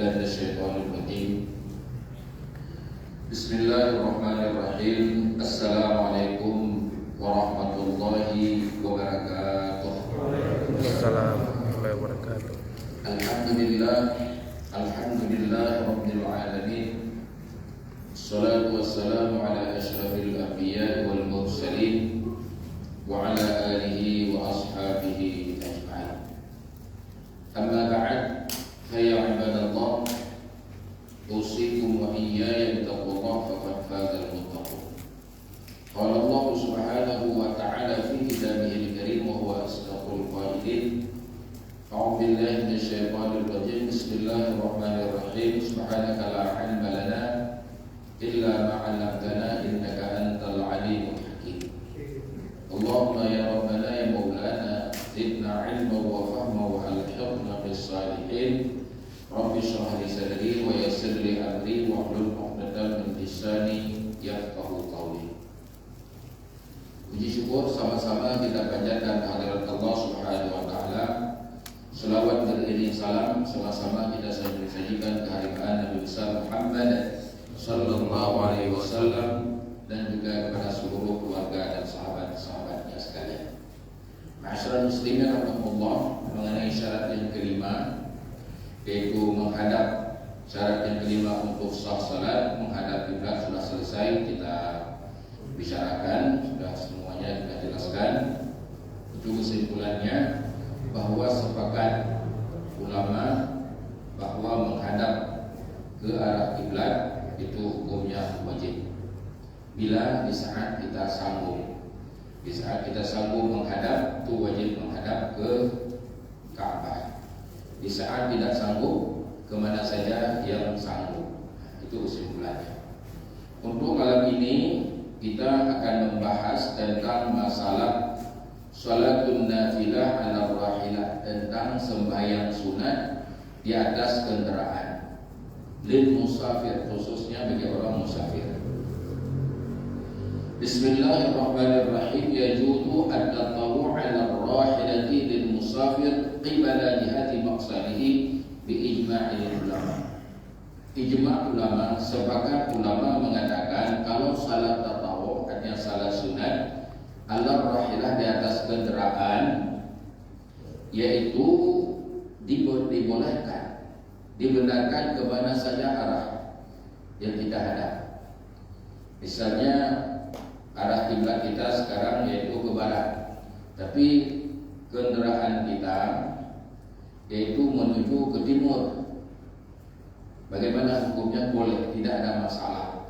بالله من الشيطان الرجيم. بسم الله الرحمن الرحيم. السلام عليكم ورحمة الله وبركاته. Waalaikumsalam warahmatullahi wabarakatuh. الحمد لله رب العالمين. الصلاة والسلام على أشرف الأنبياء والمرسلين وعلى آله وأصحابه أجمعين. أما بعد، فيا عباد الله، أوصيكم وإياي بتقوى الله فقد فاز المتقون. قال الله سبحانه وتعالى في كتابه الكريم وهو أصدق القائلين: أعوذ بالله من الشيطان الرجيم. بسم الله الرحمن الرحيم. سبحانك لا علم لنا إلا ما علمتنا إنك أنت العليم الحكيم. اللهم يا ربنا يا مولانا زدنا علما وفهما وألحقنا بالصالحين. رب اشرح لي صدري ويسر لي أمري واحلل عقدة من لساني يفقهوا قولي. Puji syukur sama-sama kita panjatkan kehadirat Allah Subhanahu wa taala. Selawat beriring salam sama-sama kita sajikan kehadiran Nabi besar Muhammad sallallahu alaihi wasallam dan juga kepada seluruh keluarga dan sahabat-sahabatnya sekalian. Ma'asyiral muslimin rahimakumullah, mengenai syarat yang kelima, yaitu menghadap. Syarat yang kelima untuk sah salat, menghadap kiblat sudah selesai kita bicarakan, sudah semuanya kita jelaskan. Itu kesimpulannya bahwa sepakat ulama bahwa menghadap ke arah kiblat itu hukumnya wajib. Bila di saat kita sanggup, menghadap, itu wajib menghadap ke Ka'bah. Di saat tidak sanggup, kemana saja yang sanggup. Itu kesimpulannya. Untuk malam ini kita akan membahas tentang masalah salatun nafilah ala rahilah, tentang sembahyang sunat di atas kendaraan. Lil musafir, khususnya bagi orang musafir. Bismillahirrahmanirrahim. Yajuzu at-tatawwu' 'ala ar-rahilati lil musafir qibala jihati maqsadihi bi ijma'il ulama. Ijma' ulama, sepakat ulama mengatakan kalau salat tatawwu', artinya salat sunat, 'ala ar-rahilah, di atas kendaraan, yaitu dibolehkan, dibenarkan kemana saja arah yang kita hadap. Misalnya arah kiblat kita sekarang yaitu ke barat, tapi kendaraan kita yaitu menuju ke timur. Bagaimana hukumnya? Boleh, tidak ada masalah.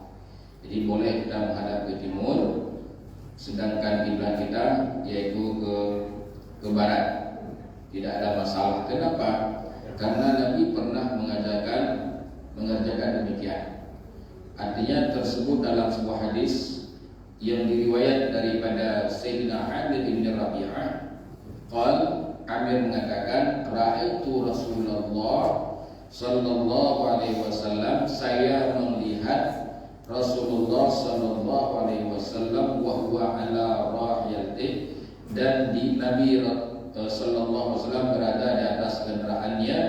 Jadi boleh kita menghadap ke timur, sedangkan kiblat kita yaitu ke barat. Tidak ada masalah. Kenapa? Karena Nabi pernah mengerjakan demikian. Artinya tersebut dalam sebuah hadis yang diriwayat daripada Sayyidina Amir bin Rabi'ah. Amir mengatakan, ra'aitu Rasulullah sallallahu alaihi wasallam, saya melihat Rasulullah sallallahu alaihi wasallam wa huwa ala rahilatihi, dan Nabi sallallahu alaihi wasallam berada di atas kendaraannya,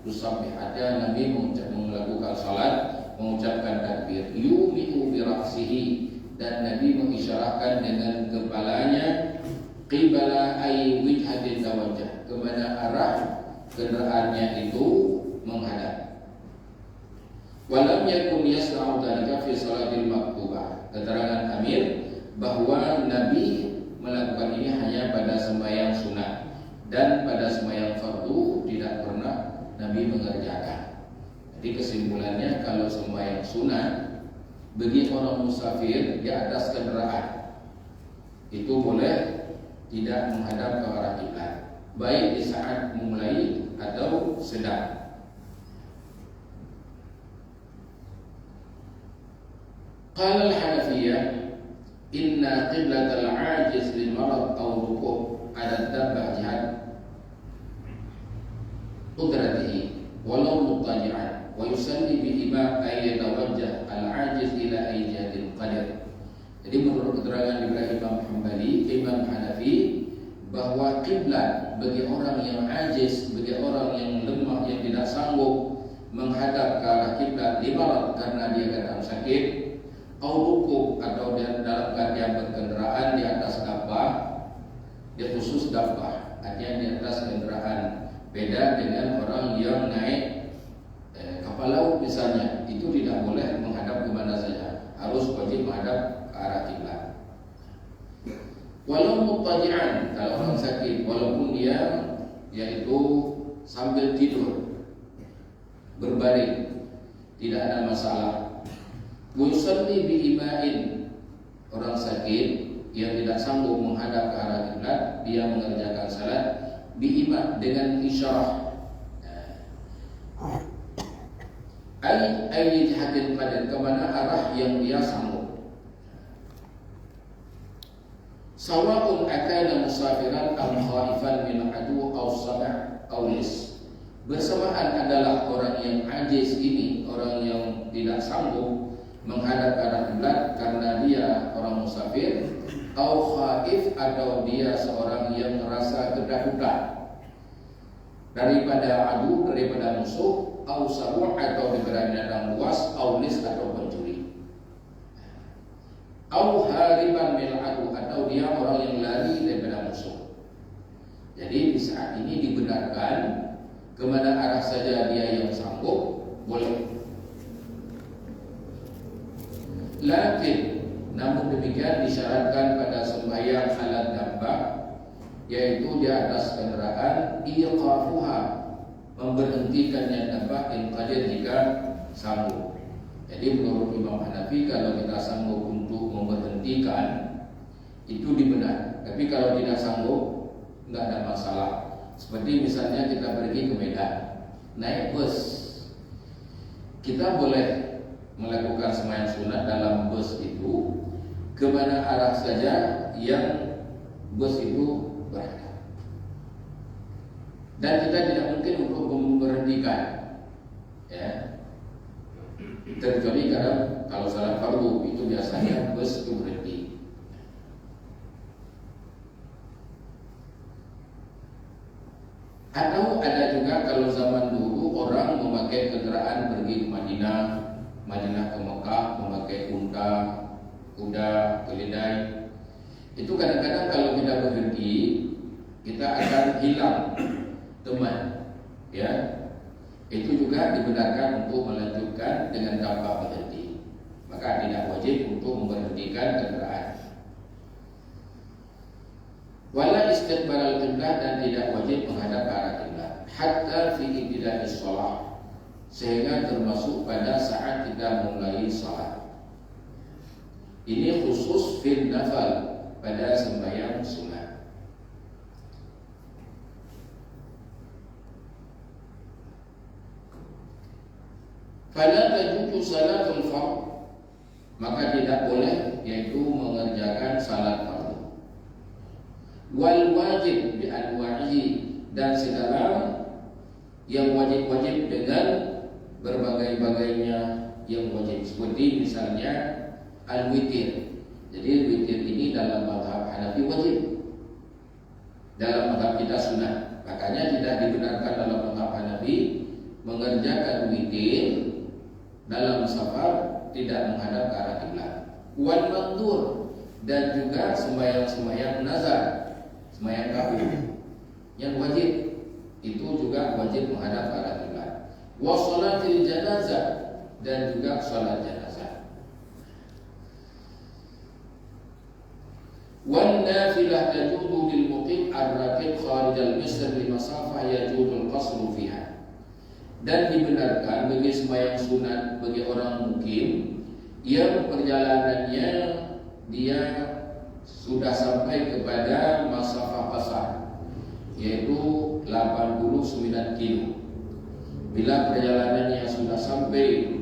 yusabbihata, Nabi melakukan salat, mengucapkan takbir, yumi'u bi ra'sihi, dan Nabi mengisyarahkan dengan kepalanya, qibala ay wijhatin tawajjah, kemana arah kendaraannya itu menghadap. Walam yakun yasna'u dzalika fi salatil maktubah. Keterangan Amir bahwa Nabi melakukan ini hanya pada sembahyang sunat, dan pada sembahyang fardu tidak pernah Nabi mengerjakan. Jadi kesimpulannya, kalau sembahyang sunat bagi orang musafir di atas kendaraan itu boleh tidak menghadap ke arah kiblat, baik di saat memulai atau sedang. Qala al-Hanafiyyah, inna qiblatal 'ajiz lil marad aw ruku' 'ala dabbah jihad qudratihi walau muttaji'an wa yusalli bi imam ay yatawajjah al-'ajiz ila ayjadil qadir. Jadi menurut keterangan Imam Hanafi, bahwa kiblat bagi orang yang ajiz, bagi orang yang lemah, yang tidak sanggup menghadap menghadap ke arah kiblat limarat karena dia kadang sakit, au rukub atau dalam keadaan berkendaraan di atas dabbah, dia khusus dabbah, artinya di atas kendaraan. Beda dengan orang yang naik kapal laut misalnya, itu tidak boleh menghadap ke mana saja, harus wajib menghadap ke arah kiblat. Walau muttaji'an, kalau orang sakit, walaupun dia yaitu sambil tidur berbaring, tidak ada masalah. Yusalli bi ima'in, orang sakit yang tidak sanggup menghadap ke arah kiblat, dia mengerjakan salat bi ima dengan isyarah. Ai jihatin qadir, ke mana arah yang dia sanggup. Sawa'un akana musafiran am khaifan min adu aw sama' aw lis. Bersamaan adalah orang yang ajiz ini, orang yang tidak sanggup menghadap ke arah kiblat karena dia orang musafir, atau khaif atau dia seorang yang merasa kedahukan daripada adu, daripada musuh, atau sabu' atau daripada medan luas, atau lis atau pencuri, atau hariban min adu, atau dia orang yang lari daripada musuh. Jadi di saat ini dibenarkan kemana arah saja dia yang sanggup boleh. Lakin namun demikian disyaratkan pada sembahyang alat dabbah, yaitu di atas kendaraan, iqafuha, memberhentikannya dabbah in qadir jika sanggup. Jadi menurut Imam Hanafi, kalau kita sanggup untuk memberhentikan itu dibenar, tapi kalau tidak sanggup tidak ada masalah. Seperti misalnya kita pergi ke Medan, naik bus, kita boleh melakukan sembahyang sunat dalam bus itu kemana arah saja yang bus itu berada, dan kita tidak mungkin untuk memberhentikan, ya, terkecuali kalau salat fardu itu biasanya bus itu berhenti. Atau ada juga kalau zaman dulu orang memakai kendaraan pergi ke Madinah ke Mekah, memakai unta, kuda, keledai. Itu kadang-kadang kalau kita berhenti, kita akan hilang teman, ya. Itu juga dibenarkan untuk melanjutkan dengan tanpa berhenti. Maka tidak wajib untuk memberhentikan kendaraan. Wala istiqbalal qiblah, dan tidak wajib menghadap ke arah kiblat hatta fi ibtida'is shalah, sehingga termasuk pada saat kita mulai salat. Ini khusus fil nafal, pada sembahyang sunat. Fala tajuzu salatul fardh, maka tidak boleh yaitu mengerjakan salat fardu. Wal wajib bi anwa'ihi, dan segala yang wajib-wajib dengan berbagai-bagainya yang wajib, seperti misalnya al-witir. Jadi witir ini dalam mazhab Hanafi wajib, dalam mazhab kita sunat. Makanya tidak dibenarkan dalam mazhab Hanafi mengerjakan witir dalam safar tidak menghadap ke arah kiblat. Wal mandur, dan juga sembahyang-sembahyang nazar, sembahyang kafir yang wajib itu juga wajib menghadap ke arah kiblat. Wa sholatil janazah, dan juga salat jenazah. Wan nafilah tajuzu lil muqim ar-raqib kharij al-misr li masafah yajuzu al-qasru fiha, dan dibenarkan bagi sembahyang sunat bagi orang mukim yang perjalanannya dia sudah sampai kepada masafah pasar, yaitu 89 kilo. Bila perjalanannya sudah sampai,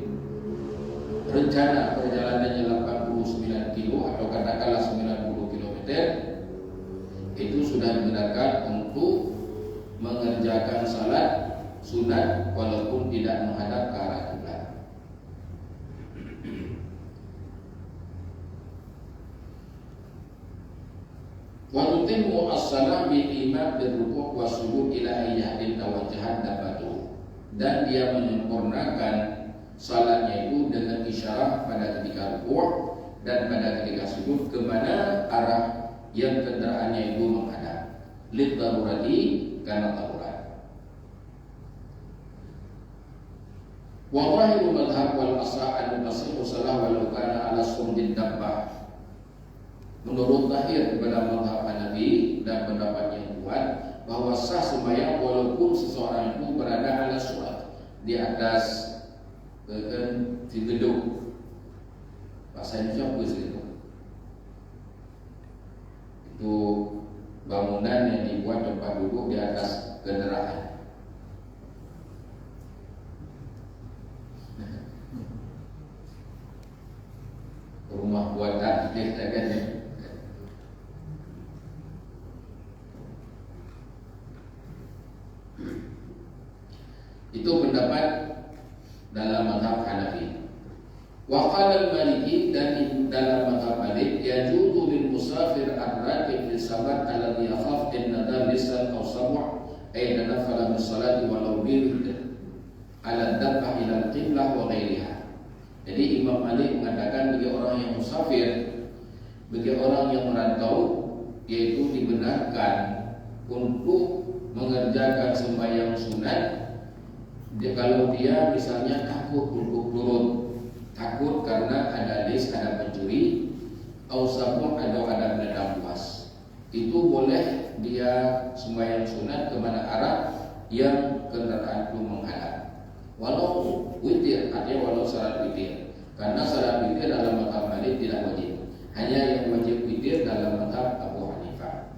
rencana perjalanannya 89 kilo atau katakanlah 90 km, itu sudah dibenarkan untuk mengerjakan salat sunat walaupun tidak menghadap ke arah kiblat. Wa tutimmu as-salah bil imam bil ruku' wa sujud ila ayyatin tawajjahan dabatu, dan dia menyempurnakan salatnya itu dengan isyarat pada ketika rukuk dan pada ketika sujud kemana arah yang kendaraannya itu menghadap. Lid darurati, karena darurat. Wa zahiru madhhab wal asah an tasihhu salah walau kana ala sumdin dabbah. Menurut zahir kepada madhab Hanafi dan pendapat yang kuat bahwa sah sembahyang walaupun seseorang itu berada ala surat, di atas di gedung. Bahasa Indonesia apa sih itu? Itu bangunan yang dibuat tempat duduk di atas kendaraan. Rumah buatan kita kan ya. Itu pendapat dalam mazhab Hanafi. Wa qala al-Maliki, dan dalam mazhab Malik yajuzu lil musafir ar-rakib fi sabat alladhi yakhaf in nadar lisan aw samu' ay tanafala min salati walau bil ala dabbah ila al-qiblah wa ghairiha. Jadi Imam Malik mengatakan bagi orang yang musafir, bagi orang yang merantau, yaitu dibenarkan untuk mengerjakan sembahyang sunat kalau dia misalnya takut untuk turun, takut karena ada lis, ada pencuri, atau sabuk atau ada penendang buas. Itu boleh dia sembahyang sunat kemana arah yang kendaraan itu menghadap. Walau witir, artinya walau syarat witir. Karena syarat witir dalam mazhab Malik tidak wajib. Hanya yang wajib witir dalam mazhab Abu Hanifah.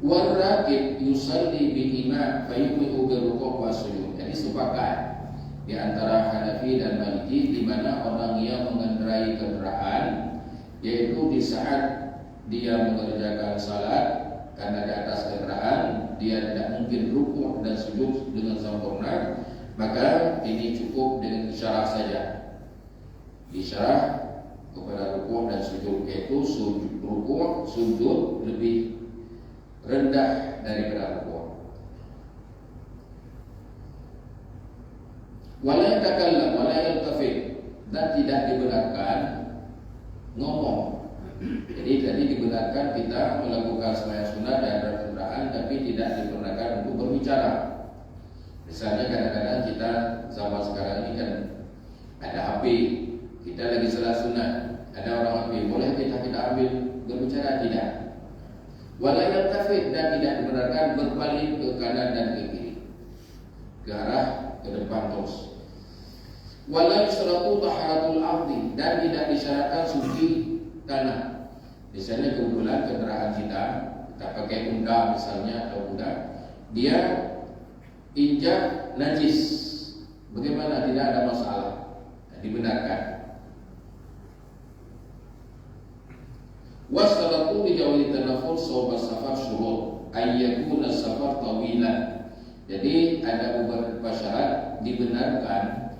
Warrakib yusalli bi imam fayumi'u bi ruku' wa sujud. Jadi sepakat di antara Hanafi dan Maliki di mana orang yang mengendarai kendaraan, yaitu di saat dia mengerjakan salat karena di atas kendaraan dia tidak mungkin rukuk dan sujud dengan sempurna, maka ini cukup dengan isyarat saja. Isyarat kepada rukuk dan sujud, yaitu rukuk sujud lebih rendah daripada rukuk. Wala yatakallam wala yaltafit, dan tidak dibenarkan ngomong. Jadi dibenarkan kita melakukan sembahyang sunat dan kendaraan, tapi tidak dibenarkan untuk berbicara. Misalnya kadang-kadang kita zaman sekarang ini kan ada HP, kita lagi salat sunat, ada orang HP, boleh kita ambil berbicara? Tidak. Wala yaltafit, dan tidak dibenarkan berpaling ke kanan dan ke kiri, ke arah ke depan terus. Wala yusratu taharatul ardi, dan tidak disyaratkan suci tanah. Misalnya kebetulan kendaraan kita pakai Honda misalnya, atau Honda, dia injak najis, bagaimana? Tidak ada masalah, dibenarkan. Wassalatu bi jawli tanaful sawba safar syurut ayyakuna safar tawilan. Jadi ada beberapa syarat dibenarkan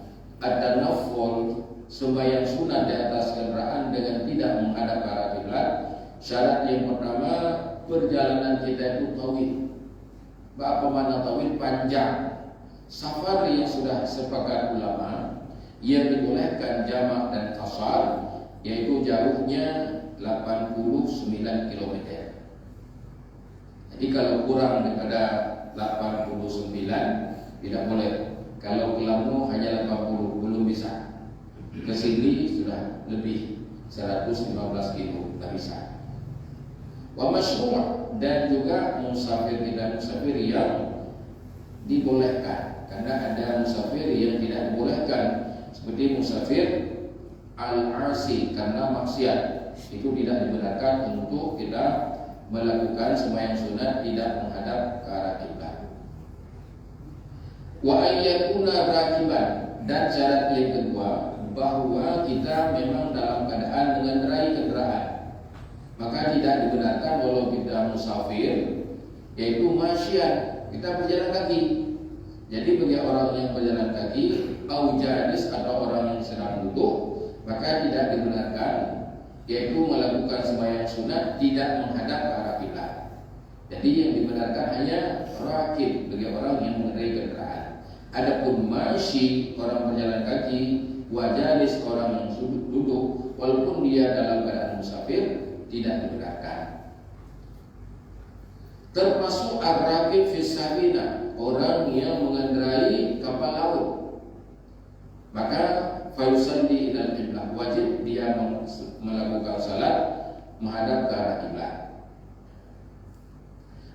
ada naful sembahyang sunat di atas kendaraan dengan tidak menghadap ke arah kiblat. Syarat yang pertama, perjalanan kita itu tawil. Apa makna tawil? Panjang. Safar yang sudah sepakat ulama yang dibolehkan jamak dan qasar, yaitu jauhnya 89 km. Jadi kalau kurang daripada 89 tidak boleh. Kalau Kelamo hanya 80 belum bisa. Ke sini sudah lebih 115 kilo, tak bisa. Wa masyru', dan juga musafir tidak musafir yang dibolehkan, karena ada musafir yang tidak dibolehkan, seperti musafir al-asi karena maksiat, itu tidak dibenarkan untuk kita melakukan sembahyang sunat tidak menghadap ke arah kiblat. Wa ayyakuna rakiban, dan syarat yang kedua bahwa kita memang dalam keadaan mengendarai kendaraan, maka tidak dibenarkan walau kita musafir, yaitu masyian, kita berjalan kaki. Jadi bagi orang yang berjalan kaki, au jadis atau orang yang sedang duduk, maka tidak dibenarkan, yaitu melakukan sembahyang sunat tidak menghadap ke arah kiblat. Jadi yang dibenarkan hanya rakib bagi orang yang mengendarai kendaraan. Adapun masyi, orang berjalan kaki, wajalis, orang yang duduk, walaupun dia dalam keadaan musafir, tidak dibenarkan. Termasuk ar-rakib fi safina, orang yang mengendarai kapal laut. Maka fayusalli ilal qiblah, wajib dia melakukan salat menghadap ke arah kiblat.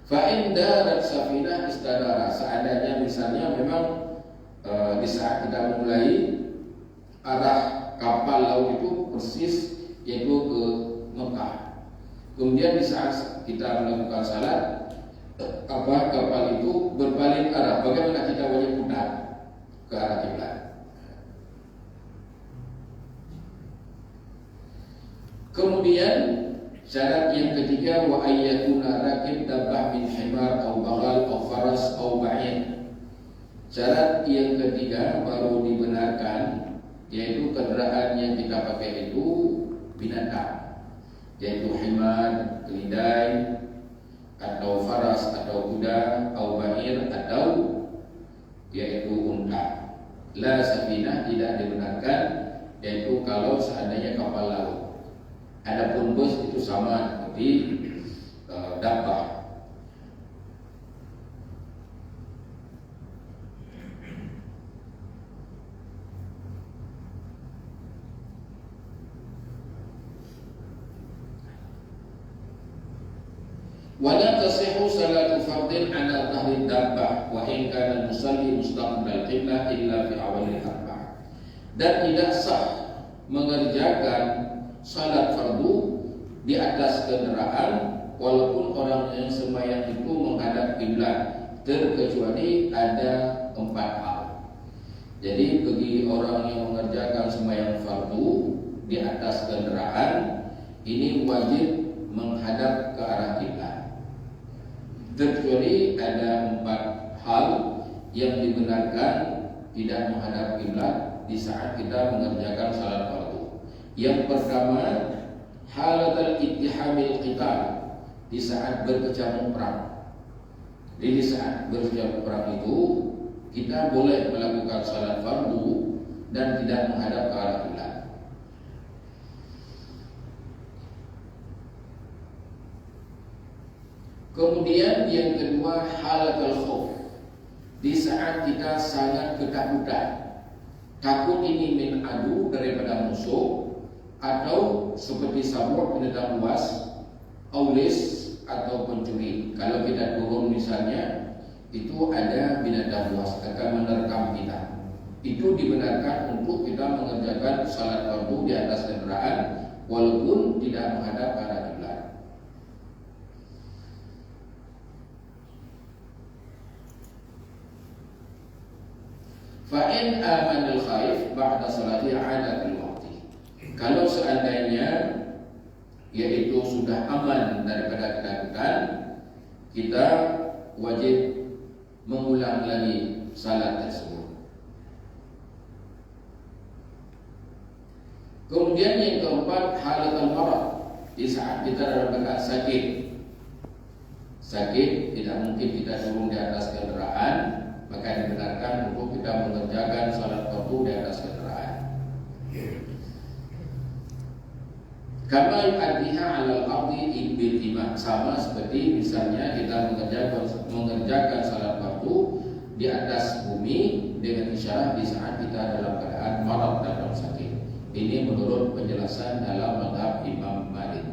Fa in darat safinah istadara, seandainya misalnya memang di saat kita memulai arah kapal laut itu persis yaitu ke Mekah. Kemudian di saat kita melakukan salat kapal itu berbalik arah, bagaimana kita wajib putar ke arah kiblat? Kemudian syarat yang ketiga, wa ayyakuna rakib dabbah min himar au baghal au faras au ba'ir. Syarat yang ketiga baru dibenarkan, yaitu kendaraan yang kita pakai itu binatang, yaitu himar, keledai, atau faras atau kuda, atau ba'ir, atau yaitu unta. La safinah tidak dibenarkan, yaitu kalau seandainya kapal laut. Adapun bus itu sama seperti dabbah. Wala tasihhu salatu fardin ala dhahri dabbah wa in kana al-musalli mustaqbil qiblah illa fi awalil arba'ah. Dan tidak sah mengerjakan salat fardu di atas kendaraan walaupun orang yang sembahyang itu menghadap kiblat, terkecuali ada 4 hal. Jadi bagi orang yang mengerjakan sembahyang fardu di atas kendaraan ini wajib menghadap ke arah kiblat, terkecuali ada 4 hal yang dibenarkan tidak menghadap kiblat di saat kita mengerjakan salat fardu. Yang pertama, halatul ittihamil qital, di saat berkecamuk perang. Jadi di saat berkecamuk perang itu kita boleh melakukan salat fardu dan tidak menghadap ke arah kiblat. Kemudian yang kedua, halatul khauf, di saat kita sangat ketakutan, takut ini min adu daripada musuh, atau seperti sabur penendang luas, aulis atau pencuri. Kalau kita turun misalnya, itu ada binatang buas akan menerkam kita. Itu dibenarkan untuk kita mengerjakan salat fardu di atas kendaraan walaupun tidak menghadap ke arah kiblat. Fa in amanal khaif ba'da salati 'ada fil waqti. Kalau seandainya yaitu sudah aman daripada ketakutan, kita wajib mengulang lagi salat tersebut. Kemudian yang keempat, halatul marad, di saat kita dalam keadaan sakit, tidak mungkin kita turun di atas kendaraan, maka dibenarkan untuk kita mengerjakan salat fardu di atas kendaraan. Kama yu'addiha 'alal ardi bil imam, sama seperti misalnya kita mengerjakan salat fardu di atas bumi dengan isyarat di saat kita dalam keadaan marad, dalam sakit. Ini menurut penjelasan dalam mazhab Imam Malik.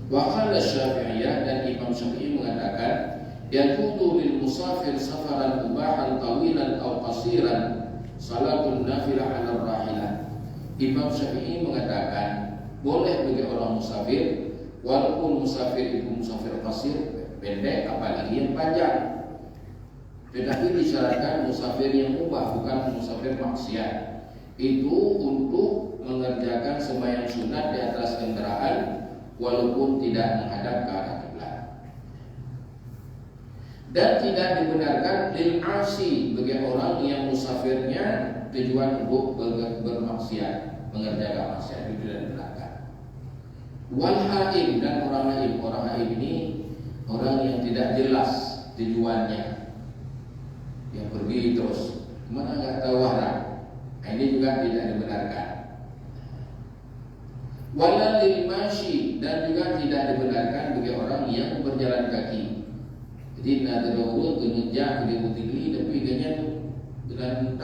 Wa qala Syafi'iyah, dan Imam Syafi'i mengatakan yaqutu lil musafir safaran mubahan tawilan aw qasiran salatun nafilah 'ala rahilah. Imam Syafi'i mengatakan boleh bagi orang musafir, walaupun musafir itu musafir qasir, pendek, apalagi yang panjang. Tetapi disyaratkan musafir yang mubah, bukan musafir maksiat. Itu untuk mengerjakan sembahyang sunat di atas kendaraan walaupun tidak menghadap ke arah kiblat. Dan tidak dibenarkan lil asi, bagi orang yang musafirnya tujuan untuk bermaksiat, mengerjakan maksiat, itu tidak dibenarkan. Wal haid, dan orang haid ini orang yang tidak jelas tujuannya, yang pergi terus mana nggak tahu arah, ini juga tidak dibenarkan. Wala lil mashi, dan juga tidak dibenarkan bagi orang yang berjalan kaki. Jadi nadawul penunjang di tinggi tapi ganya dengan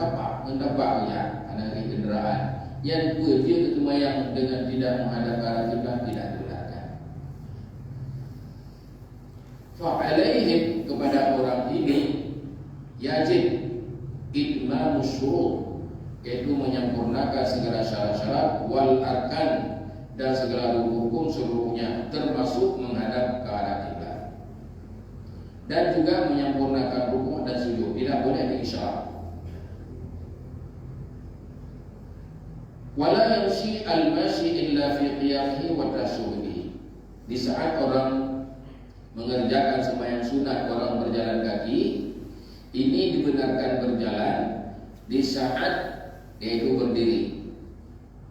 mendapak ya anak kendaraan yang dia ketemu yang dengan tidak menghadap arah kiblat tidak dibenarkan. Fa alaihim, kepada orang ini yajib itmamu syurut, yaitu menyempurnakan segala syarat-syarat, wal arkan, dan segala hukum seluruhnya, termasuk menghadap ke arah kiblat, dan juga menyempurnakan rukuk dan sujud, tidak boleh diisyarat. Wala yamshi al-mashi illa fi qiyamihi wa tasyuhihi. Di saat orang mengerjakan sembahyang sunat, orang berjalan kaki, ini dibenarkan berjalan di saat yaitu berdiri.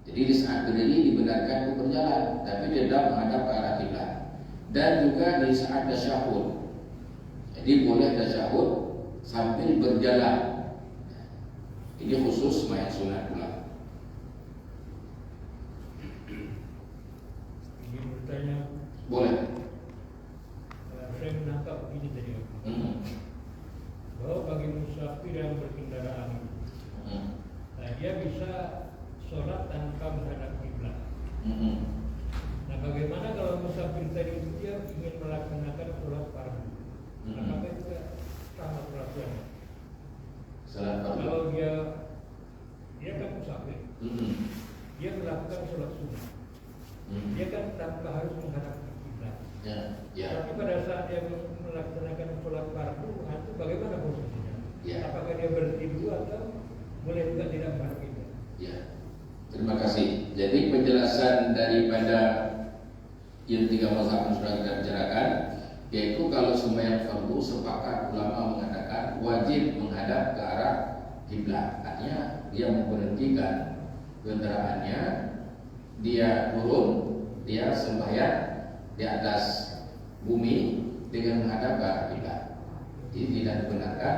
Jadi di saat berdiri dibenarkan untuk berjalan, tapi tidak menghadap ke arah kiblat. Dan juga di saat tasyahud. Jadi boleh tasyahud sambil berjalan. Ini khusus sembahyang sunat pula. Ini bertanya. Boleh. Saya menangkap ini tadi. Bahwa bagi musafir yang berkendaraan, nah dia bisa sholat tanpa menghadap kiblat. Nah bagaimana kalau musafir tadi itu dia ingin melaksanakan sholat fardu? Apakah juga sama perlakuannya? Sholat fardu. Kalau dia kan musafir, dia melakukan sholat sunnah, dia kan tanpa harus menghadap kiblat. Ya. Tapi pada saat dia melaksanakan sholat fardu, itu bagaimana posisinya? Ya. Apakah dia berhenti dulu atau boleh juga tidak menghadap kiblat? Ya. Terima kasih. Jadi penjelasan daripada yang tiga mazhab yang sudah kita bicarakan, yaitu kalau sembahyang fardu sepakat ulama mengatakan wajib menghadap ke arah kiblat. Artinya dia memberhentikan kendaraannya, dia turun, dia sembahyang di atas bumi dengan menghadap ke arah kiblat. Jadi tidak dibenarkan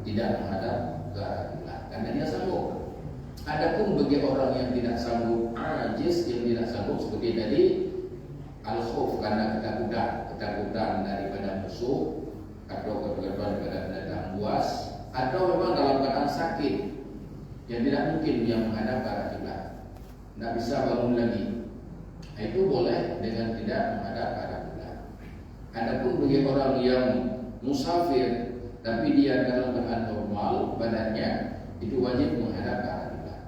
tidak menghadap ke arah kiblat karena dia sanggup. Adapun bagi orang yang tidak sanggup, ajiz, yang tidak sanggup seperti tadi, al-khuf karena ketakutan daripada musuh atau ketakutan daripada binatang buas, atau memang dalam keadaan sakit yang tidak mungkin dia menghadap ke arah kiblat, tidak bisa bangun lagi, itu boleh dengan tidak menghadap ke arah kiblat. Adapun bagi orang yang musafir tapi dia dalam keadaan normal badannya, itu wajib menghadap ke arah kiblat.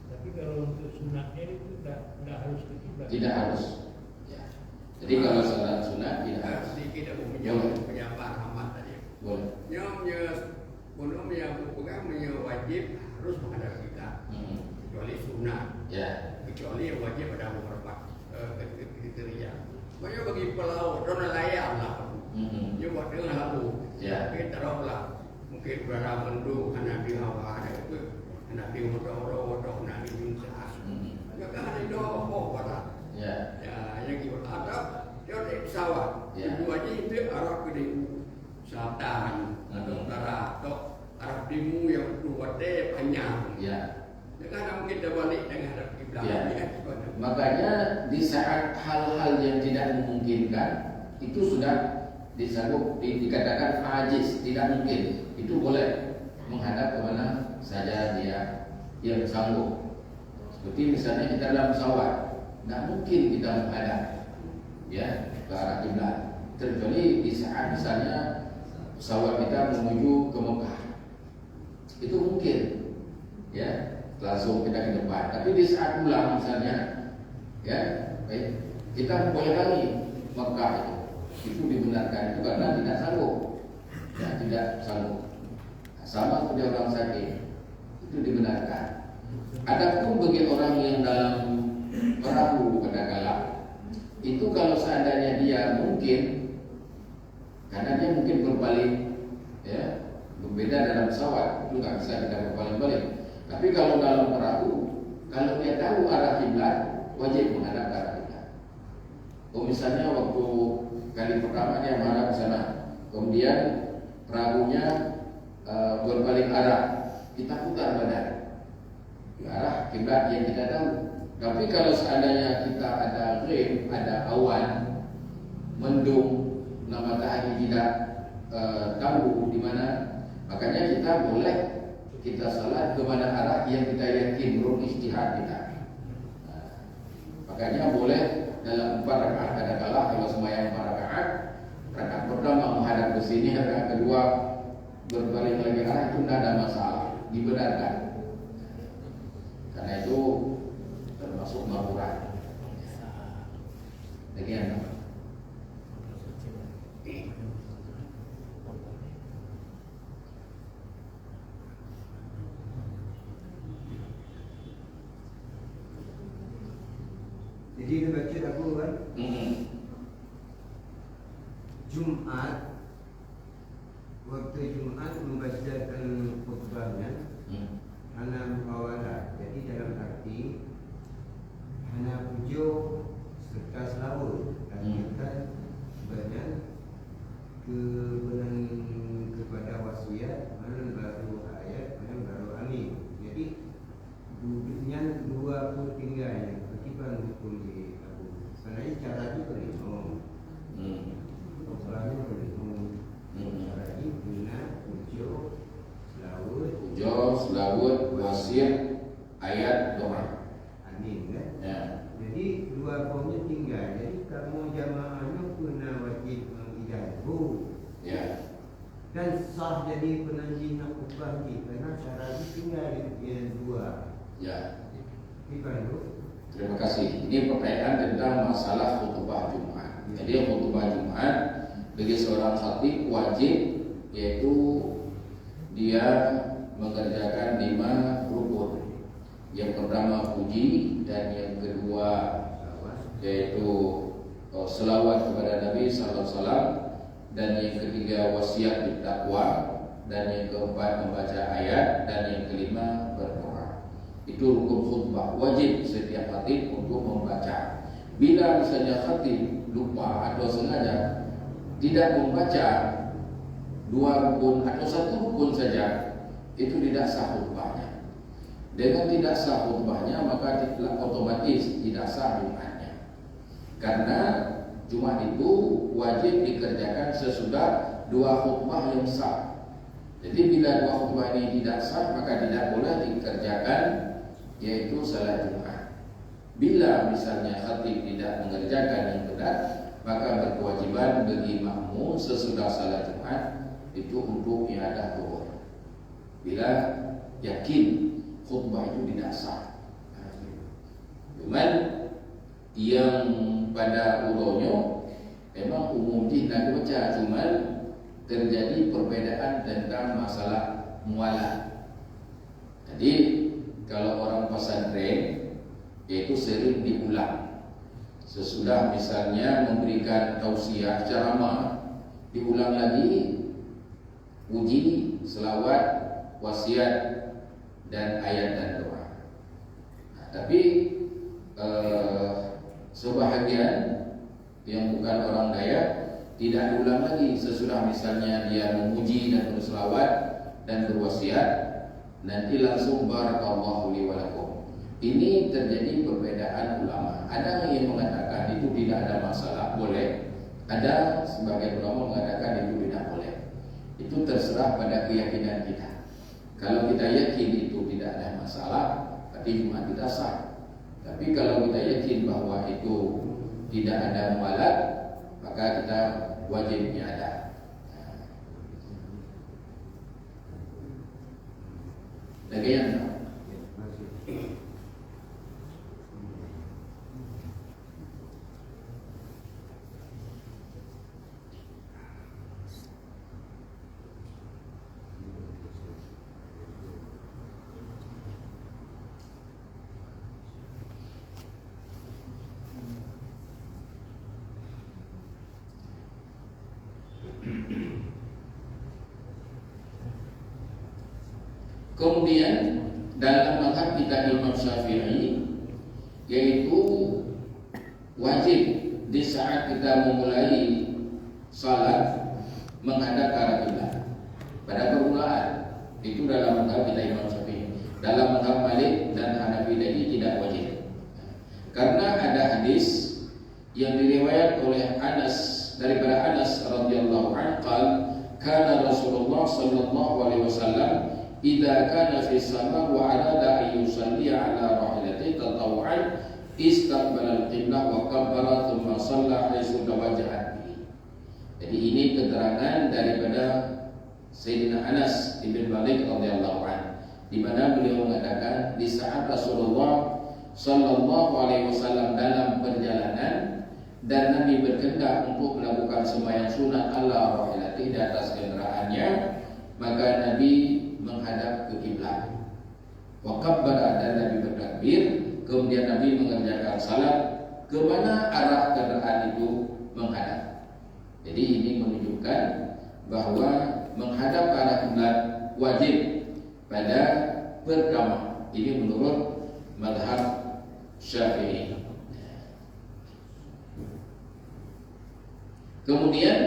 Tapi kalau untuk sunatnya itu tidak harus ke kiblat. Tidak harus. Ya. Jadi kalau salat sunat tidak harus. Sedikit aku menjawab Ahmad tadi. Boleh. Yang bukan wajib harus menghadap kiblat, kecuali sunat. Ya. Kecuali yang wajib ada beberapa kriteria. Makanya bagi pelaut, orang nelayan lah. Dia buat dengan labu. Ya. Kita taruhlah mungkin berada mendung, anak di hawa ada itu, anak di motor, anak di minsas. Ya kan ada itu pada. Ya. Ya, yang kita ada dia ada pesawat. Ya. Itu aja itu arah ke selatan atau utara atau arah timur yang keluar deh panjang. Ya. Ya kan kita balik dengan arah kiblat. Ya. Makanya di saat hal-hal yang tidak memungkinkan itu sudah disanggup dikatakan ajiz, tidak mungkin, itu boleh menghadap ke mana saja dia yang sanggup. Seperti misalnya kita dalam pesawat, tidak mungkin kita menghadap ya ke arah kiblat, kecuali di saat misalnya pesawat kita menuju ke Mekah, itu mungkin ya langsung kita ke depan. Tapi di saat pulang misalnya ya kita boyolali Mekah itu dibenarkan itu karena tidak sanggup, ya tidak sanggup. Sama seperti orang sakit itu dibenarkan. Adapun bagi orang yang dalam perahu katakanlah, itu kalau seandainya dia mungkin, karena dia mungkin berbalik, ya berbeda dalam pesawat itu nggak bisa kita berbalik-balik. Tapi kalau dalam perahu, kalau dia tahu arah kiblat, wajib menghadap arah kiblat. misalnya waktu kali pertama dia menghadap ke sana, kemudian perahunya berbalik arah, kita putar badan ke arah kiblat yang kita tahu. Tapi kalau seandainya kita ada ghaib, ada awan, mendung, matahari tidak tahu di mana, makanya kita boleh kita salat ke mana arah yang kita yakin menurut ijtihad kita. Makanya boleh dalam 4 rakaat, kadang-kala kalau sembahyang 4 rakaat, rakaat pertama menghadap ke sini, rakaat kedua berbalik lagi arah, itu tidak ada masalah, dibenarkan. Karena itu termasuk makruh. Demikian. Jadi dia baca aku kan Jumat, waktu Jumat membacakan khutbahnya hana muhawalah. Jadi dalam arti hana pujo serta selawat, artikan banyak kepada wasiat, mana baru ayat, mana baru amin. Jadi bunyinya 2 pun tinggal. Hukum di Abu. Sebenarnya cara itu boleh ngomong. Soalnya boleh ngomong. Cara ini guna pujo, selawat, wasiat, ayat, doa. Amin kan? Ya. Jadi 2 formnya tinggal. Jadi kamu jamaahnya guna wajib mengijabu. Ya. Dan sah jadi penanjih nak ubah ni karena cara ini tinggal di 2. Ya. Itu. Terima kasih. Ini pertanyaan tentang masalah khutbah Jumat. Jadi khutbah Jumat bagi seorang khatib wajib, yaitu dia mengerjakan 5 rukun. Yang pertama puji, dan yang kedua yaitu selawat kepada Nabi sallallahu alaihi wasallam, dan yang ketiga wasiat bertakwa, dan yang keempat membaca ayat, dan yang kelima berdoa. Itu rukun khutbah, wajib setiap khatib untuk membaca. Bila misalnya khatib lupa atau sengaja tidak membaca 2 rukun atau 1 rukun saja, itu tidak sah khutbahnya. Dengan tidak sah khutbahnya, maka otomatis tidak sah Jumatnya. Karena Jumat itu wajib dikerjakan sesudah 2 khutbah yang sah. Jadi bila 2 khutbah ini tidak sah, maka tidak boleh dikerjakan, yaitu salat Jumat. Bila misalnya khatib tidak mengerjakan yang benar, maka berkewajiban bagi makmum sesudah salat Jumat itu untuk iadah zuhur. Bila yakin khutbah itu tidak sah. Cuman yang pada ulunyo memang umum tidak baca, cuman terjadi perbedaan tentang masalah mualah. Jadi kalau orang pesantren itu sering diulang. Sesudah misalnya memberikan tausiah ceramah, diulang lagi puji, selawat, wasiat, dan ayat dan doa. Tapi sebahagian yang bukan orang Dayak tidak diulang lagi. Sesudah misalnya dia memuji dan berselawat dan berwasiat, nanti langsung barakallahu li wa lakum. Ini terjadi perbedaan ulama. Ada yang mengatakan itu tidak ada masalah, boleh. Ada sebagian ulama mengatakan itu tidak boleh. Itu terserah pada keyakinan kita. Kalau kita yakin itu tidak ada masalah, berarti Jumat kita sah. Tapi kalau kita yakin bahwa itu tidak ada mualat, maka kita wajibnya ada. Demikian. Kemudian dalam mazhab kita Imam Syafi'i, yaitu wajib di saat kita memulai salat menghadap ke arah kiblat pada permulaan, itu dalam mazhab kita Imam Syafi'i. Dalam mazhab Malik dan Hanafi tadi tidak wajib. Karena ada hadis yang diriwayat oleh Anas, daripada Anas radhiyallahu anhu, kana Rasulullah sallallahu alaihi wasallam idza kana fi sama wa arada an yusalli ala rahilatihi tatawwu'an istaqbala al-qiblah wa kabbara thumma shalla haitsu tawajjahat bihi. Jadi ini keterangan daripada Sayyidina Anas bin Malik radhiyallahu anhu, di mana beliau mengatakan di saat Rasulullah sallallahu alaihi wasallam dalam perjalanan dan Nabi berkehendak untuk melakukan sembahyang sunat ala rahilatihi di atas kendaraannya, maka Nabi menghadap ke kiblat. Wa kabbara, dan Nabi bertakbir, kemudian Nabi mengerjakan salat ke mana arah kendaraan itu menghadap. Jadi ini menunjukkan bahwa menghadap ke arah kiblat wajib pada pertama. Ini menurut mazhab Syafi'i. Kemudian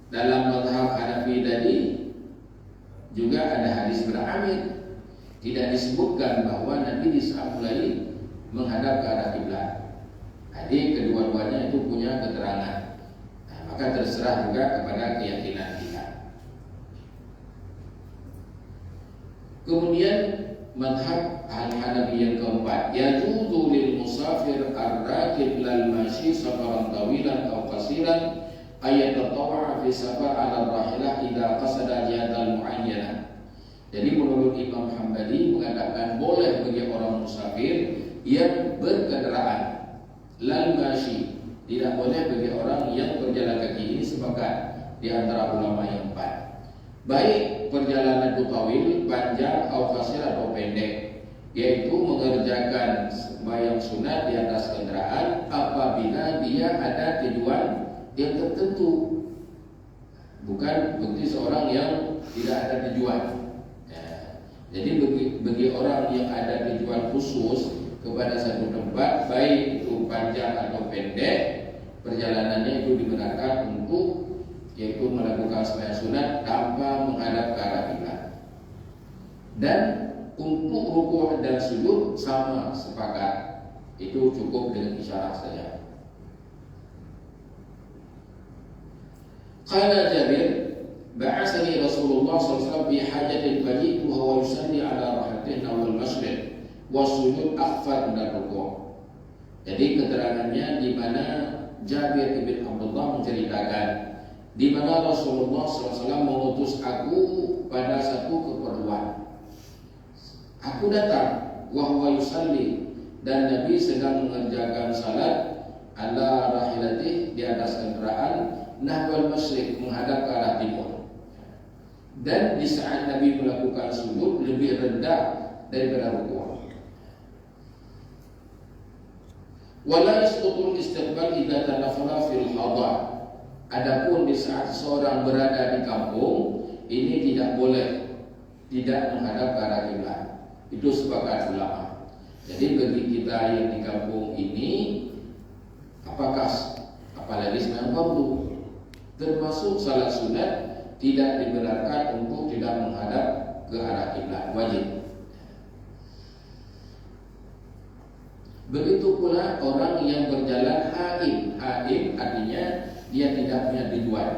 dalam mazhab Hanafi tadi juga ada hadis beramir, tidak disebutkan bahwa Nabi di saat mulai menghadap ke arah kiblat. Jadi kedua-duanya itu punya keterangan. Nah, maka terserah juga kepada keyakinan kita. Kemudian mazhab Hanafi yang keempat, yajuzu lil musafir ar-rakib lal mashi safaran tawilan aw qasiran ayat tatawwa fi safar ala rahilah idza qasada jihatan muayyanah. Jadi menurut Imam Hambali mengatakan boleh bagi orang musafir yang berkendaraan lal mashi, tidak boleh bagi orang yang berjalan kaki. Ini sepakat di antara ulama yang empat. Baik perjalanan itu tawil, panjang, atau qasir atau pendek, yaitu mengerjakan sembahyang sunat di atas kendaraan apabila dia ada tujuan yang tertentu, bukan bukti seorang yang tidak ada tujuan. Jadi bagi orang yang ada tujuan khusus kepada satu tempat, baik itu panjang atau pendek, perjalanannya itu dibenarkan untuk yaitu melakukan sembahyang sunat tanpa menghadap ke arah kiblat. Dan untuk rukuk dan sujud sama, sepakat, itu cukup dengan isyarat saja. Qala Jabir, ba'asani Rasulullah SAW fi hajatin faji'tu wa yusalli ala rahatihi wal masyriq wa sujud akhfar min rukuk. Jadi keterangannya di mana Jabir bin Abdullah menceritakan di mana Rasulullah SAW mengutus aku pada satu keperluan. Aku datang wa huwa yusalli, dan Nabi sedang mengerjakan salat ala rahilatihi di atas kendaraan nahwal masyriq, menghadap ke arah timur. Dan di saat Nabi melakukan sujud lebih rendah daripada rukuk. Wala yasqutul istiqbal idza tanafala fil hadar. Adapun di saat seorang berada di kampung, ini tidak boleh tidak menghadap ke arah kiblat. Itu sepakat ulama. Jadi bagi kita yang di kampung ini, apakah apalagi sembahyang fardu, termasuk salat sunat, tidak dibenarkan untuk tidak menghadap ke arah kiblat, wajib. Begitu pula orang yang berjalan haim. Haim artinya dia tidak punya tujuan.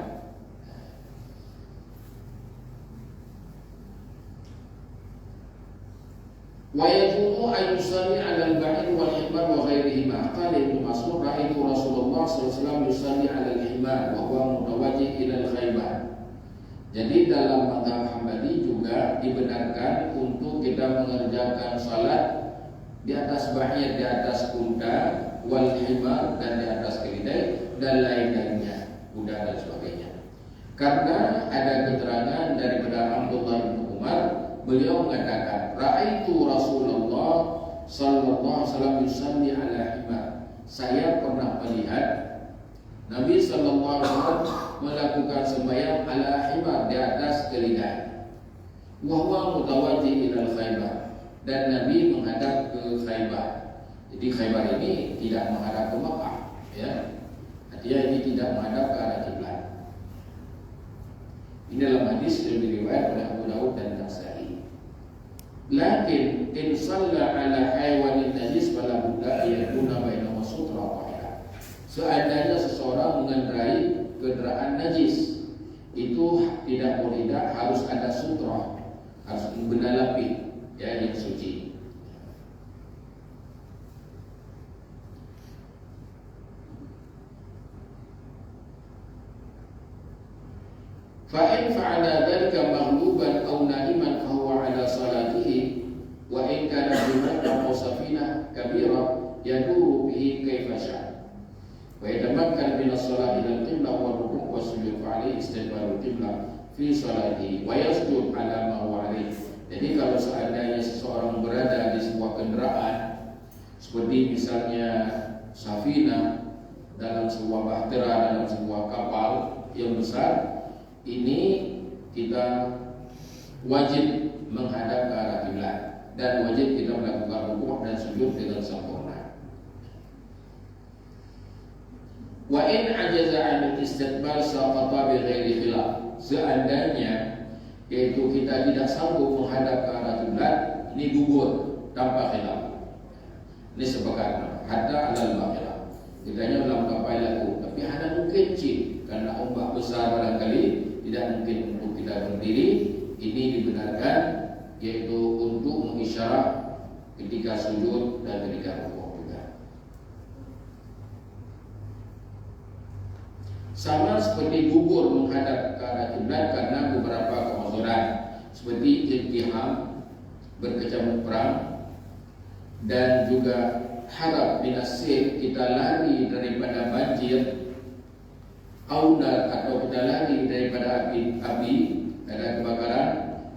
Wa yajuzu an yusalli 'ala al-ba'ir wal himar wa ghairihima. Qala Ibnu Mas'ud, ra'aitu Rasulullah sallallahu alaihi wasallam yusalli 'ala al-himar wa huwa mutawajjih ila al-Khaybar. Jadi dalam mazhab Hambali juga dibenarkan untuk kita mengerjakan salat di atas ba'ir, di atas kuda, wal himar, dan di atas keledai, dan lain-lainnya, kuda dan sebagainya. Karena ada keterangan daripada Abdullah bin Umar, beliau mengatakan, ra'aitu Rasulullah sallallahu alaihi wasallam yusalli ala himar. Saya pernah melihat Nabi sallallahu alaihi wasallam melakukan sembahyang ala himar, di atas keledai. Wa huwa mutawajjih ila Khaybar, dan Nabi menghadap ke Khaybar. Jadi Khaybar ini tidak menghadap ke Makkah, ya. dia ini tidak menghadap ke arah kiblat. Ini dalam hadis yang diriwayatkan oleh Abu Dawud dan Nasa'i. Lakin in shalla ala haywanin najis fala budda yakuna bainahu sutra wahida. Seandainya seseorang mengendarai kendaraan najis, itu tidak boleh, tidak harus ada sutra, harus benda lapis yang suci. Fa'in fa'ala dhalika maghluban aw na'iman fahuwa ala salatihi wa in kana bimakka aw safinah kabira yaduru bihi kaifa syaa wa yatamakkan min as-salati ila al-qiblah wa ruku' wa sujud fa'ali istiqbalul qiblah fi salatihi wa yasjud ala ma huwa alayh. Jadi kalau seandainya seseorang berada di sebuah kenderaan seperti misalnya safinah, dalam sebuah bahtera, dalam sebuah kapal yang besar, ini kita wajib menghadap ke arah kiblat dan wajib kita melakukan rukuk dan sujud dengan sempurna. Wa in ajaza 'an istiqbal saqata bi ghairi khilaf. Seandainya yaitu kita tidak sanggup menghadap ke arah kiblat, ini gugur tanpa khilaf. Ini sepakat hatta alal baqirah. Kitanya dalam kapal laku, tapi hanya kecil karena ombak besar barangkali tidak mungkin untuk kita berdiri. Ini dibenarkan yaitu untuk mengisyarat ketika sujud dan ketika rukuk juga. Sama seperti gugur menghadap ke arah kiblat karena beberapa kemazuran seperti iltiham, berkecamuk perang, dan juga harap binasir, kita lari daripada banjir, auna atau kita lari daripada api ada kebakaran,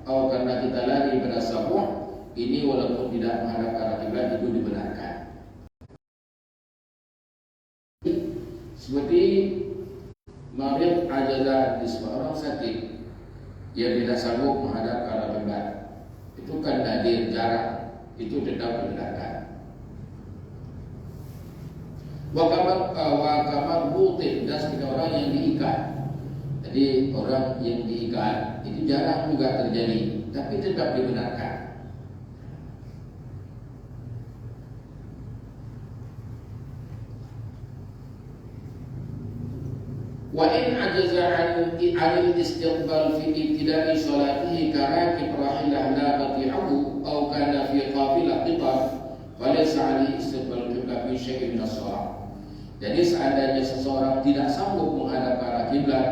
atau karena kita lari pada sabuh, ini walaupun tidak menghadap ke arah kiblat itu dibenarkan. Seperti marid ajaza di seorang sakit yang tidak sanggup menghadap ke arah kiblat, itu kan nadir jarang, itu tetap dibenarkan. Wakamar butik, dan seperti orang yang diikat. Jadi orang yang diikat itu jarang juga terjadi, tapi tetap dibenarkan. Wa in ajaza 'anil istiqbal fi ibtida'i salatihi karakib rahilah la tati'ahu aw kana fi qabilah qitar falaysa 'alaihi istiqbal qiblah fi syai'in min as-shalah. Jadi seandainya seseorang tidak sanggup menghadap ke arah kiblat,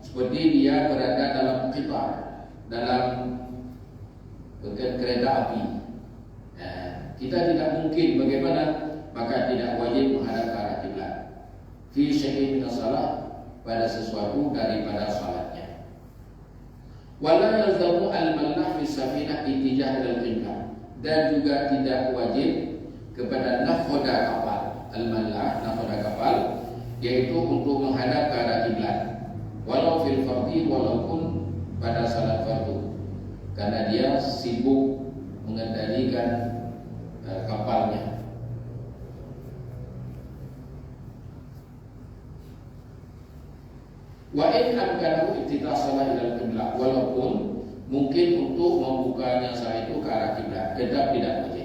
seperti dia berada dalam qitar, dalam kereta api, kita tidak mungkin bagaimana, maka tidak wajib menghadap ke arah kiblat. Fi syai'in min as-shalah, pada sesuatu daripada salatnya. Wala yalzamu al-mallah fi safinah ittijah al-qiblah, dan juga tidak wajib kepada nakhoda kapal. Al-mallah, nakhoda kapal, yaitu untuk menghadap ke arah kiblat, walau fil fardhi, walaupun pada salat fardu, karena dia sibuk mengendalikan kapalnya. Wa in amkanahu ittisalah ila al-qiblah, walaupun mungkin untuk membukanya saat itu ke arah kiblat, tetap tidak wajib.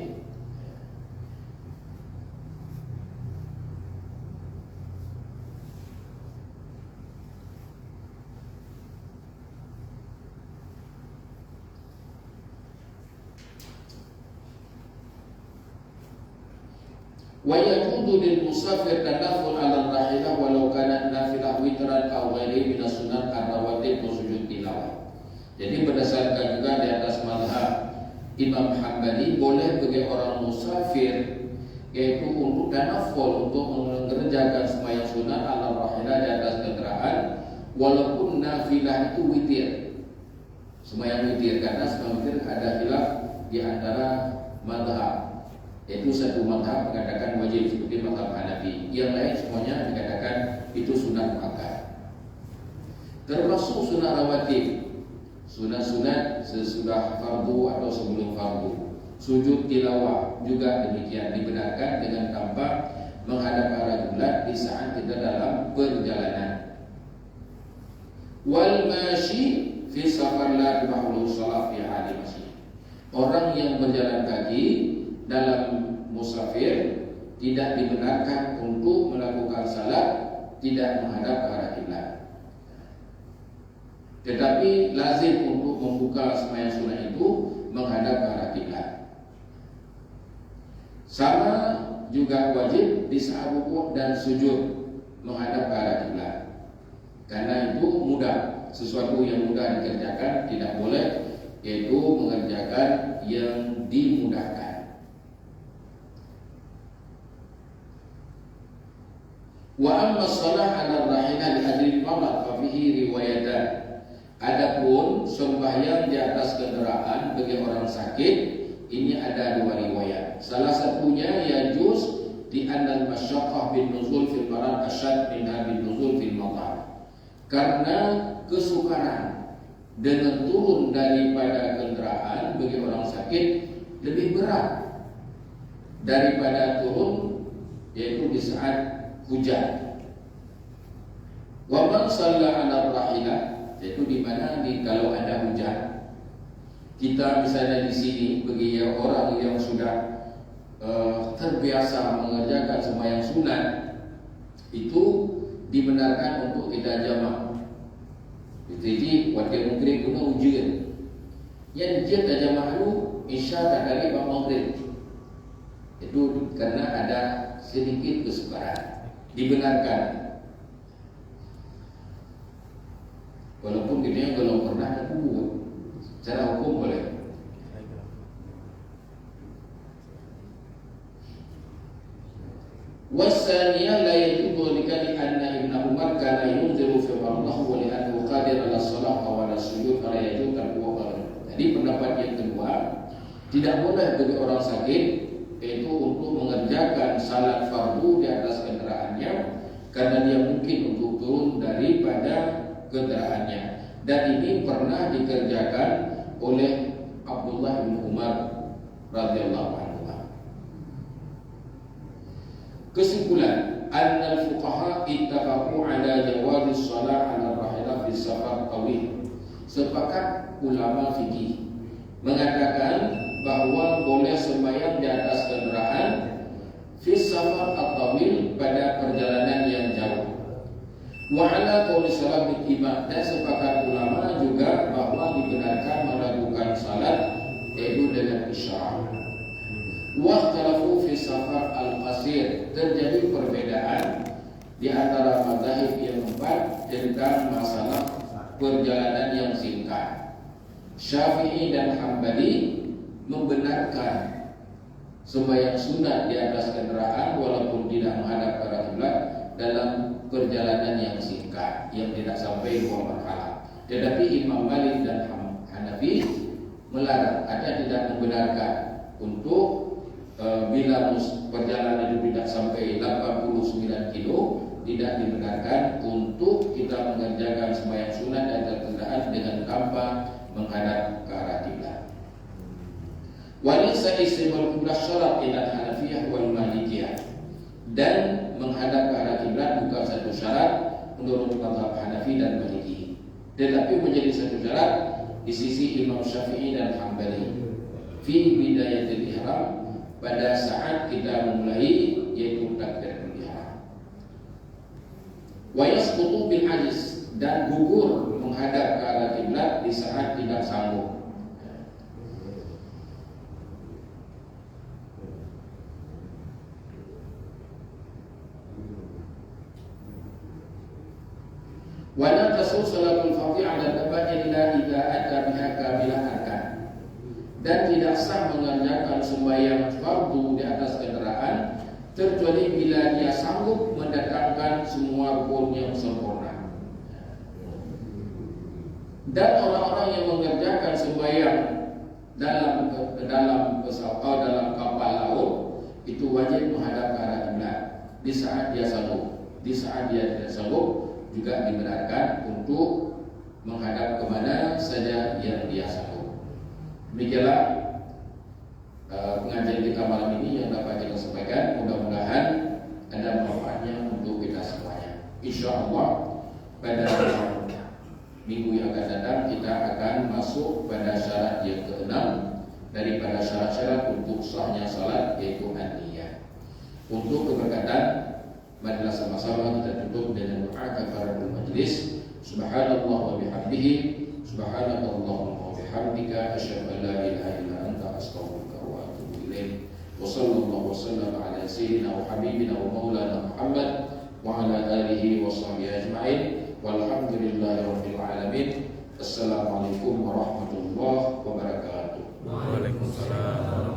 Wa yajuzu lil musafir tadakhul 'ala ar-rahilah walau kanat nafilah witran aw ghairi min as-sunnah ar-rawatib wa sujud tilawah. Jadi berdasarkan juga di atas mazhab Imam Hambali, boleh bagi orang musafir yaitu untuk tanaful, untuk mengerjakan sembahyang sunat 'ala ar-rahilah di atas kendaraan, walaupun nafilah itu witir, sembahyang witir, karena sembahyang witir ada khilaf di antara mazhab. Yaitu satu mazhab mengatakan wajib seperti mazhab Hanafi, yang lain semuanya dikatakan itu sunat muakkad. Termasuk sunat rawatib, sunat-sunat sesudah fardu atau sebelum fardu. Sujud tilawah juga demikian, dibenarkan dengan tanpa menghadap ke arah kiblat di saat kita dalam perjalanan. Wal mashi fi safar la tubahu shalah fi hali masyi. Orang yang berjalan kaki dalam musafir tidak dibenarkan untuk melakukan salat tidak menghadap ke arah kiblat. Tetapi lazim untuk membuka sembahyang sunat itu menghadap ke arah kiblat. Sama juga wajib di saat rukuk dan sujud menghadap ke arah kiblat. Karena itu mudah, sesuatu yang mudah dikerjakan tidak boleh, yaitu mengerjakan yang dimudahkan. Wa amma shalah 'ala rahilah li hadri al-marad fa fihi riwayatan. Adapun sembahyang di atas kendaraan bagi orang sakit ini ada dua riwayat. Salah satunya yajuz di anal masyaqqah bin nuzul fil marad asyad min bin nuzul fil matar. Karena kesukaran dengan turun daripada kendaraan bagi orang sakit lebih berat daripada turun yaitu di saat hujan. Wa man shalla 'ala rahilah, yaitu di mana kalau ada hujan. Kita misalnya di sini bagi orang yang sudah terbiasa mengerjakan sembahyang sunat itu dibenarkan untuk tidak jamak. Jadi wakil maghrib kena hujan. Yang dia tak jamak itu isya tak dari bang maghrib. Itu karena ada sedikit kesukaran. Dibenarkan. Walaupun kita belum pernah buat, secara hukum boleh. Wasaniyah la yajuzu likali anna Ibn Umar kana yunziru fi Allah wa li annahu qadir ala shalah wa ala sujud fala yajuz al-wudu. Jadi pendapat yang kedua, tidak boleh bagi orang sakit yaitu untuk mengerjakan salat fardu di atas kendaraannya karena dia mungkin untuk turun daripada kendaraannya. Dan ini pernah dikerjakan oleh Abdullah bin Umar radhiyallahu anhu. Kesimpulan, annal fuqaha ittafaqu ala jawaz shalah ala rahilah fi safar tawil. Sepakat ulama fikih mengatakan bahawa boleh sembahyang di atas kendaraan fi safar at-tawil pada perjalanan yang jauh. Wa ala qauli salat bil imam, dan sepakat ulama juga bahawa dibenarkan melakukan salat yaitu dengan isyarat. Wa ikhtalafu fi safar al-qasir, terjadi perbedaan di antara mazhab yang empat tentang masalah perjalanan yang singkat. Syafi'i dan Hambali membenarkan sembahyang sunat di atas kendaraan walaupun tidak menghadap ke arah kiblat dalam perjalanan yang singkat yang tidak sampai 2 marhalah. Tetapi Imam Malik dan Hanafi melarang, ada tidak membenarkan untuk bila perjalanan itu tidak sampai 89 kilo tidak dibenarkan untuk kita mengerjakan sembahyang sunat dan kendaraan dengan tanpa menghadap ke arah kiblat. Walaysa istimul qiblah syarat ila Hanafiyah wal Malikiyah, dan menghadap ke arah kiblat bukan satu syarat menurut mazhab Hanafi dan Maliki, tetapi menjadi satu syarat di sisi Imam Syafi'i dan Hambali fi bidayatil ihram, pada saat kita memulai yaitu takbiratul ihram. Wa yasqutu bil ajiz, dan gugur menghadap ke arah kiblat di saat tidak sanggup. Wa la tasul salatul fardhi 'ala al-abad illa idza ata biha kamilah arkan, dan tidak sah mengerjakan sembahyang fardu di atas kendaraan kecuali bila dia sanggup mendatangkan semua rukun yang sempurna. Dan orang-orang yang mengerjakan sembahyang dalam pesawat atau dalam kapal laut itu wajib menghadap ke arah kiblat di saat dia sanggup. Di saat dia tidak sanggup juga dibenarkan untuk menghadap kemana saja yang dia sanggup. Demikianlah pengajian kita malam ini yang dapat kita sampaikan. Mudah-mudahan ada manfaatnya untuk kita semuanya. Insya Allah pada minggu yang akan datang kita akan masuk pada syarat yang keenam daripada syarat-syarat untuk sahnya salat, yaitu an-niyah. Untuk keberkatan, marilah sama-sama kita tutup dengan doa kafaratul majlis. Subhanallah wa bihamdihi, subhanakallahumma wa bihamdika, asyhadu an la ilaha illa anta, astaghfiruka wa atubu ilaik. Wa sallallahu wasallam ala sayyidina wa habibina wa maulana Muhammad wa ala alihi wa sahbihi ajma'in. Walhamdulillahi rabbil alamin. Assalamualaikum warahmatullahi wabarakatuh. Waalaikumsalam.